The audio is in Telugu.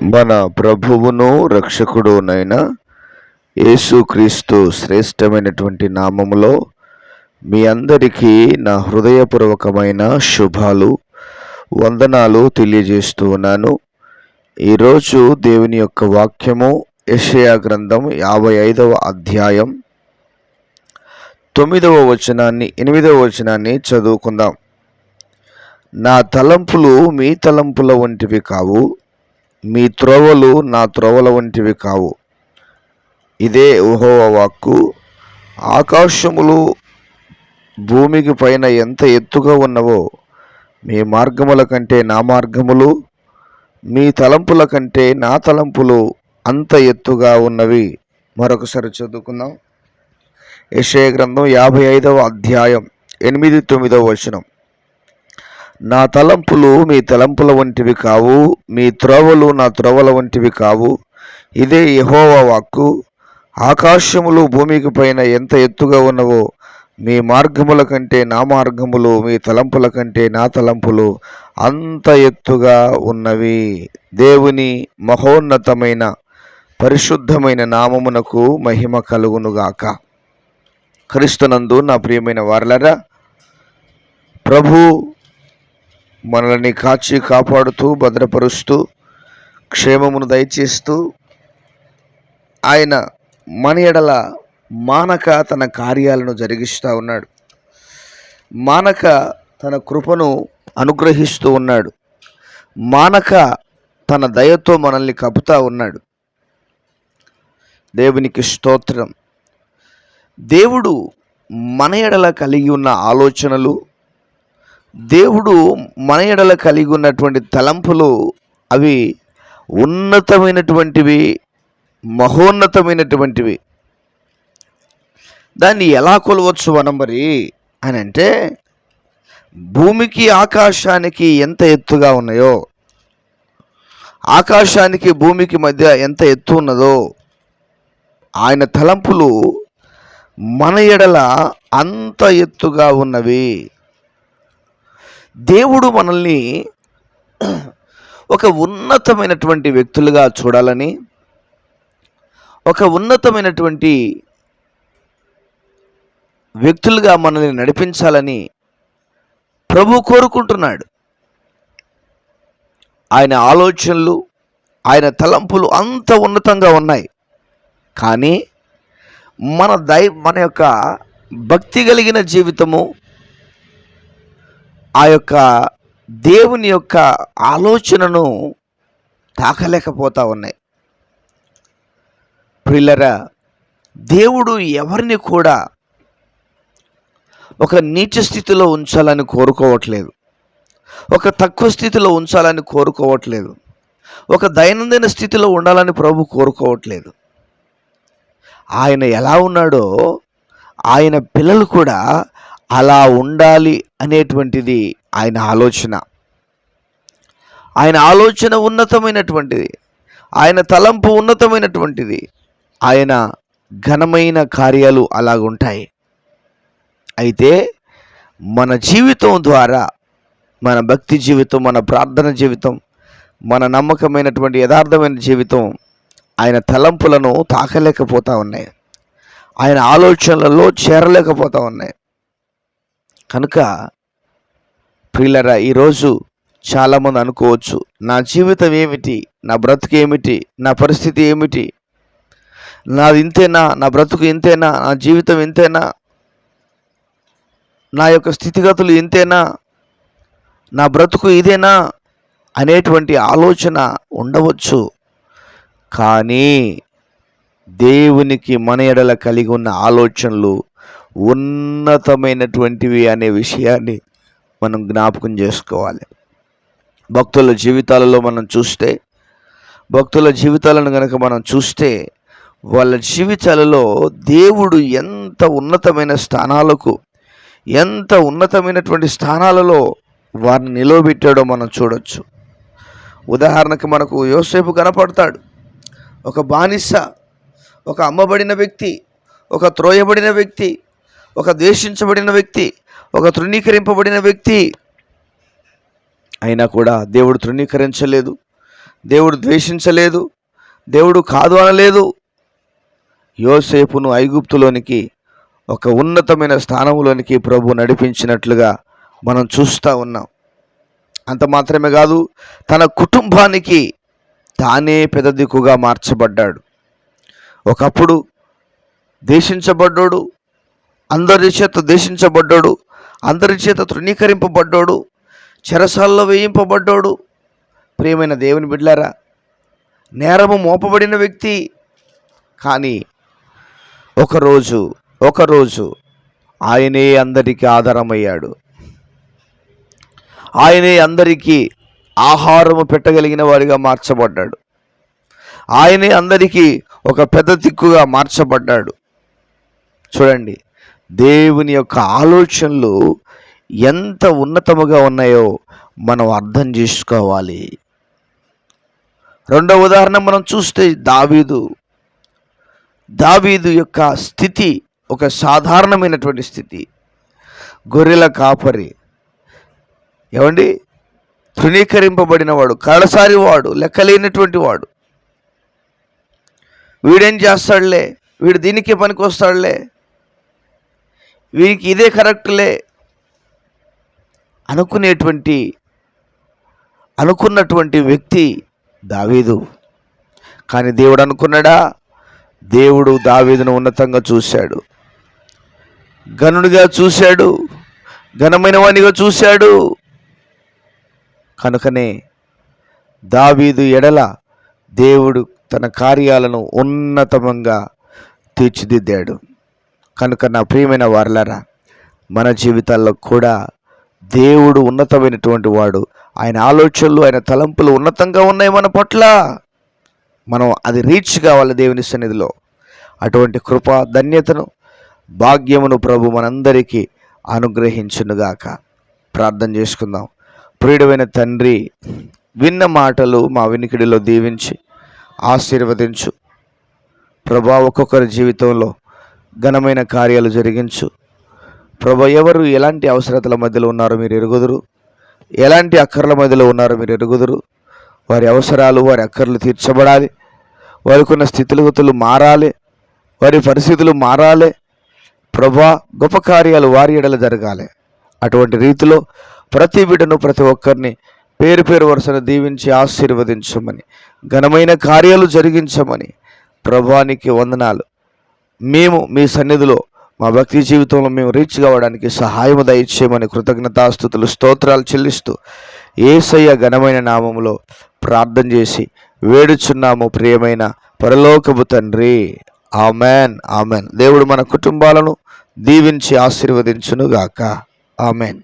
మన ప్రభువును రక్షకుడునైన యేసుక్రీస్తు శ్రేష్టమైనటువంటి నామములో మీ అందరికీ నా హృదయపూర్వకమైన శుభాలు, వందనాలు తెలియజేస్తూ ఉన్నాను. ఈరోజు దేవుని యొక్క వాక్యము యెషయా గ్రంథం 55వ అధ్యాయం 9వ వచనాన్ని 8వ వచనాన్ని చదువుకుందాం. నా తలంపులు మీ తలంపుల వంటివి కావు, మీ త్రోవలు నా త్రోవల వంటివి కావు. ఇదే యెహోవా వాక్కు. ఆకాశములు భూమికి పైన ఎంత ఎత్తుగా ఉన్నవో మీ మార్గముల కంటే నా మార్గములు, మీ తలంపుల కంటే నా తలంపులు అంత ఎత్తుగా ఉన్నవి. మరొకసారి చదువుకుందాం. యెషయా గ్రంథం 55వ అధ్యాయం 8, 9వ వచనం. నా తలంపులు మీ తలంపుల వంటివి కావు, మీ త్రోవలు నా త్రోవల వంటివి కావు. ఇదే యెహోవా వాక్కు. ఆకాశములు భూమికి పైన ఎంత ఎత్తుగా ఉన్నవో మీ మార్గముల కంటే నా మార్గములు, మీ తలంపుల కంటే నా తలంపులు అంత ఎత్తుగా ఉన్నవి. దేవుని మహోన్నతమైన పరిశుద్ధమైన నామమునకు మహిమ కలుగునుగాక. క్రీస్తునందు నా ప్రియమైన వారలారా, ప్రభు మనల్ని కాచి కాపాడుతూ భద్రపరుస్తూ క్షేమమును దయచేస్తూ ఆయన మన ఎడల మానక తన కార్యాలను జరిగిస్తూ ఉన్నాడు. మానక తన కృపను అనుగ్రహిస్తూ ఉన్నాడు. మానక తన దయతో మనల్ని కప్పుతా ఉన్నాడు. దేవునికి స్తోత్రం. దేవుడు మన ఎడల కలిగి ఉన్న ఆలోచనలు, దేవుడు మన ఎడల కలిగి ఉన్నటువంటి తలంపులు అవి ఉన్నతమైనటువంటివి, మహోన్నతమైనటువంటివి. దాన్ని ఎలా కొలవచ్చు మనం మరి అని అంటే, భూమికి ఆకాశానికి ఎంత ఎత్తుగా ఉన్నాయో, ఆకాశానికి భూమికి మధ్య ఎంత ఎత్తు ఉన్నదో ఆయన తలంపులు మన ఎడల అంత ఎత్తుగా ఉన్నవి. దేవుడు మనల్ని ఒక ఉన్నతమైనటువంటి వ్యక్తులుగా చూడాలని, ఒక ఉన్నతమైనటువంటి వ్యక్తులుగా మనల్ని నడిపించాలని ప్రభు కోరుకుంటున్నాడు. ఆయన ఆలోచనలు, ఆయన తలంపులు అంత ఉన్నతంగా ఉన్నాయి. కానీ మన యొక్క భక్తి కలిగిన జీవితము, ఆ యొక్క దేవుని యొక్క ఆలోచనను తాకలేకపోతా ఉన్నాయి. ప్రియులారా, దేవుడు ఎవరిని కూడా ఒక నీచ స్థితిలో ఉంచాలని కోరుకోవట్లేదు, ఒక తక్కువ స్థితిలో ఉంచాలని కోరుకోవట్లేదు, ఒక దైనందిన స్థితిలో ఉండాలని ప్రభు కోరుకోవట్లేదు. ఆయన ఎలా ఉన్నాడో ఆయన పిల్లలు కూడా అలా ఉండాలి అనేటువంటిది ఆయన ఆలోచన. ఆయన ఆలోచన ఉన్నతమైనటువంటిది, ఆయన తలంపు ఉన్నతమైనటువంటిది, ఆయన ఘనమైన కార్యాలు అలాగుంటాయి. అయితే మన జీవితం ద్వారా, మన భక్తి జీవితం, మన ప్రార్థన జీవితం, మన నమ్మకమైనటువంటి యథార్థమైన జీవితం ఆయన తలంపులను తాకలేకపోతా ఉన్నాయి, ఆయన ఆలోచనలలో చేరలేకపోతా ఉన్నాయి. కనుక ప్రియులారా, ఈరోజు చాలామంది అనుకోవచ్చు, నా జీవితం ఏమిటి, నా బ్రతుకు ఏమిటి, నా పరిస్థితి ఏమిటి, నాది ఇంతేనా, నా బ్రతుకు ఇంతేనా, నా జీవితం ఇంతేనా, నా యొక్క స్థితిగతులు ఇంతేనా, నా బ్రతుకు ఇదేనా అనేటువంటి ఆలోచన ఉండవచ్చు. కానీ దేవునికి మన ఎడల కలిగి ఉన్న ఆలోచనలు ఉన్నతమైనటువంటివి అనే విషయాన్ని మనం జ్ఞాపకం చేసుకోవాలి. భక్తుల జీవితాలలో మనం చూస్తే, భక్తుల జీవితాలను కనుక మనం చూస్తే, వాళ్ళ జీవితాలలో దేవుడు ఎంత ఉన్నతమైన స్థానాలకు, ఎంత ఉన్నతమైనటువంటి స్థానాలలో వారిని నిలవబెట్టాడో మనం చూడొచ్చు. ఉదాహరణకు మనకు యోసేపు కనపడతాడు. ఒక బానిస, ఒక అమ్మబడిన వ్యక్తి, ఒక త్రోయబడిన వ్యక్తి, ఒక ద్వేషించబడిన వ్యక్తి, ఒక తృణీకరింపబడిన వ్యక్తి. అయినా కూడా దేవుడు తృణీకరించలేదు, దేవుడు ద్వేషించలేదు, దేవుడు కాదు అనలేదు. యోసేపును ఐగుప్తులోనికి ఒక ఉన్నతమైన స్థానంలోనికి ప్రభు నడిపించినట్లుగా మనం చూస్తూ ఉన్నాం. అంత మాత్రమే కాదు, తన కుటుంబానికి తానే పెద్ద దిక్కుగా మార్చబడ్డాడు. ఒకప్పుడు దేశించబడ్డాడు, అందరి చేత దేశించబడ్డాడు, అందరి చేత తృణీకరింపబడ్డాడు, చెరసాల్లో వేయింపబడ్డాడు. ప్రియమైన దేవుని బిడ్డలారా, నేరము మోపబడిన వ్యక్తి. కానీ ఒకరోజు ఆయనే అందరికీ ఆధారమయ్యాడు. ఆయనే అందరికీ ఆహారము పెట్టగలిగిన వాడిగా మార్చబడ్డాడు. ఆయనే అందరికీ ఒక పెద్ద దిక్కుగా మార్చబడ్డాడు. చూడండి, దేవుని యొక్క ఆలోచనలు ఎంత ఉన్నతముగా ఉన్నాయో మనం అర్థం చేసుకోవాలి. రెండవ ఉదాహరణ మనం చూస్తే దావీదు యొక్క స్థితి ఒక సాధారణమైనటువంటి స్థితి. గొర్రెల కాపరి, తృణీకరింపబడిన వాడు, కడసారి వాడు, లెక్కలేనటువంటి వాడు. వీడేం చేస్తాడులే, వీడు దీనికే పనికి వస్తాడులే, వీరికి ఇదే కరెక్ట్లే అనుకున్నటువంటి వ్యక్తి దావీదు. కానీ దేవుడు అనుకున్నాడా? దేవుడు దావీదును ఉన్నతంగా చూశాడు, ఘనుడిగా చూశాడు, ఘనమైన వానిగా చూశాడు. కనుకనే దావీదు ఎడల దేవుడు తన కార్యాలను ఉన్నతంగా తీర్చిదిద్దాడు. కనుక నా ప్రియమైన వారలారా, మన జీవితాల్లో కూడా దేవుడు ఉన్నతమైనటువంటి వాడు. ఆయన ఆలోచనలు, ఆయన తలంపులు ఉన్నతంగా ఉన్నాయి మన పట్ల. మనం అది రీచ్ కావాలి దేవుని సన్నిధిలో. అటువంటి కృప, ధన్యతను, భాగ్యమును ప్రభు మనందరికీ అనుగ్రహించునుగాక. ప్రార్థన చేసుకుందాం. ప్రియుడైన తండ్రి, విన్న మాటలు మా వినికిడిలో దీవించి ఆశీర్వదించు ప్రభా. ఒక్కొక్కరి జీవితంలో ఘనమైన కార్యాలు జరిగించు ప్రభా. ఎవరు ఎలాంటి అవసరతల మధ్యలో ఉన్నారో మీరు ఎరుగుదురు, ఎలాంటి అక్కర్ల మధ్యలో ఉన్నారో మీరు ఎరుగుదురు. వారి అవసరాలు, వారి అక్కర్లు తీర్చబడాలి. వారికి ఉన్న స్థితిగతులు మారాలి, వారి పరిస్థితులు మారాలి ప్రభా. గొప్ప కార్యాలు వారి ఎడల జరగాలి. అటువంటి రీతిలో ప్రతి బిడ్డను, ప్రతి ఒక్కరిని పేరు పేరు వరుసను దీవించి ఆశీర్వదించమని, ఘనమైన కార్యాలు జరిగించమని ప్రభానికి వందనాలు. మేము మీ సన్నిధిలో మా భక్తి జీవితంలో మేము రీచ్ కావడానికి సహాయము దయచేయమని కృతజ్ఞతాస్తుతులు, స్తోత్రాలు చెల్లిస్తూ యేసయ్య ఘనమైన నామములో ప్రార్థన చేసి వేడుచున్నాము ప్రియమైన పరలోకపు తండ్రి. Amen, amen. దేవుడు మన కుటుంబాలను దీవించి ఆశీర్వదించునుగాక. ఆమెన్.